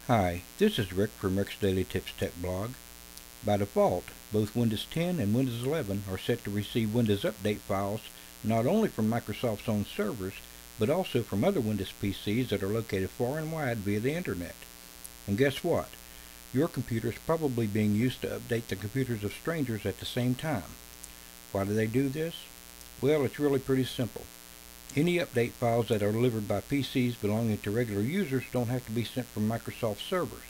Hi, this is Rick from Rick's Daily Tips Tech blog. By default, both Windows 10 and Windows 11 are set to receive Windows Update files not only from Microsoft's own servers, but also from other Windows PCs that are located far and wide via the Internet. And guess what? Your computer is probably being used to update the computers of strangers at the same time. Why do they do this? Well, it's really pretty simple. Any update files that are delivered by PCs belonging to regular users don't have to be sent from Microsoft servers.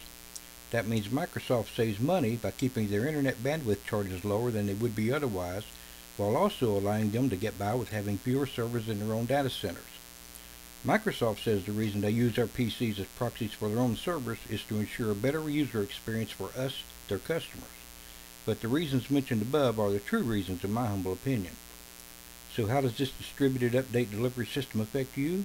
That means Microsoft saves money by keeping their internet bandwidth charges lower than they would be otherwise, while also allowing them to get by with having fewer servers in their own data centers. Microsoft says the reason they use their PCs as proxies for their own servers is to ensure a better user experience for us, their customers. But the reasons mentioned above are the true reasons in my humble opinion. So how does this distributed update delivery system affect you?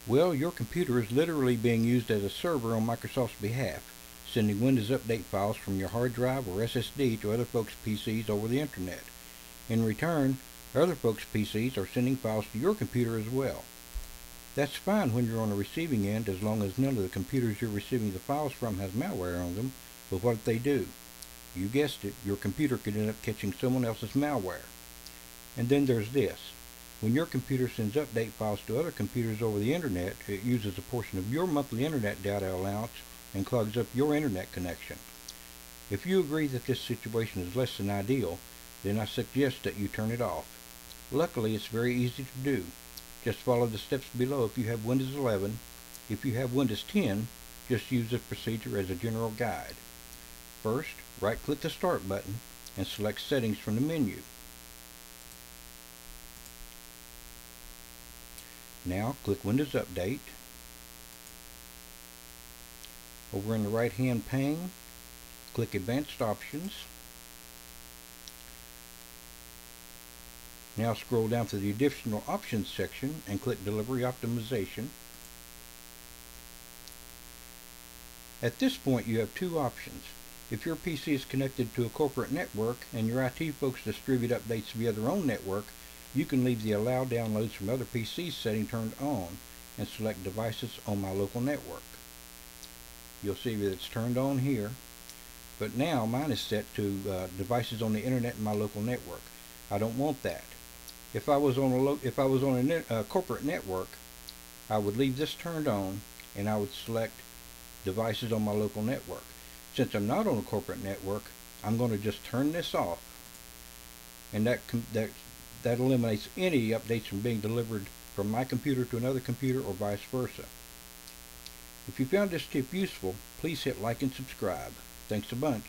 Well, your computer is literally being used as a server on Microsoft's behalf, sending Windows Update files from your hard drive or SSD to other folks' PCs over the Internet. In return, other folks' PCs are sending files to your computer as well. That's fine when you're on the receiving end as long as none of the computers you're receiving the files from has malware on them, but what if they do? You guessed it, your computer could end up catching someone else's malware. And then there's this. When your computer sends update files to other computers over the Internet, it uses a portion of your monthly Internet data allowance and clogs up your Internet connection. If you agree that this situation is less than ideal, then I suggest that you turn it off. Luckily, it's very easy to do. Just follow the steps below if you have Windows 11. If you have Windows 10, just use this procedure as a general guide. First, right-click the Start button and select Settings from the menu. Now click Windows Update. Over in the right hand pane, click Advanced Options. Now scroll down to the Additional Options section and click Delivery Optimization. At this point you have two options. If your PC is connected to a corporate network and your IT folks distribute updates via their own network, you can leave the Allow Downloads from Other PCs setting turned on and select Devices on My Local Network. You'll see that it's turned on here, but now mine is set to Devices on the Internet in My Local Network. I don't want that. If I was on a corporate network, I would leave this turned on and I would select Devices on My Local Network. Since I'm not on a corporate network, I'm going to just turn this off, and that eliminates any updates from being delivered from my computer to another computer or vice versa. If you found this tip useful, please hit like and subscribe. Thanks a bunch.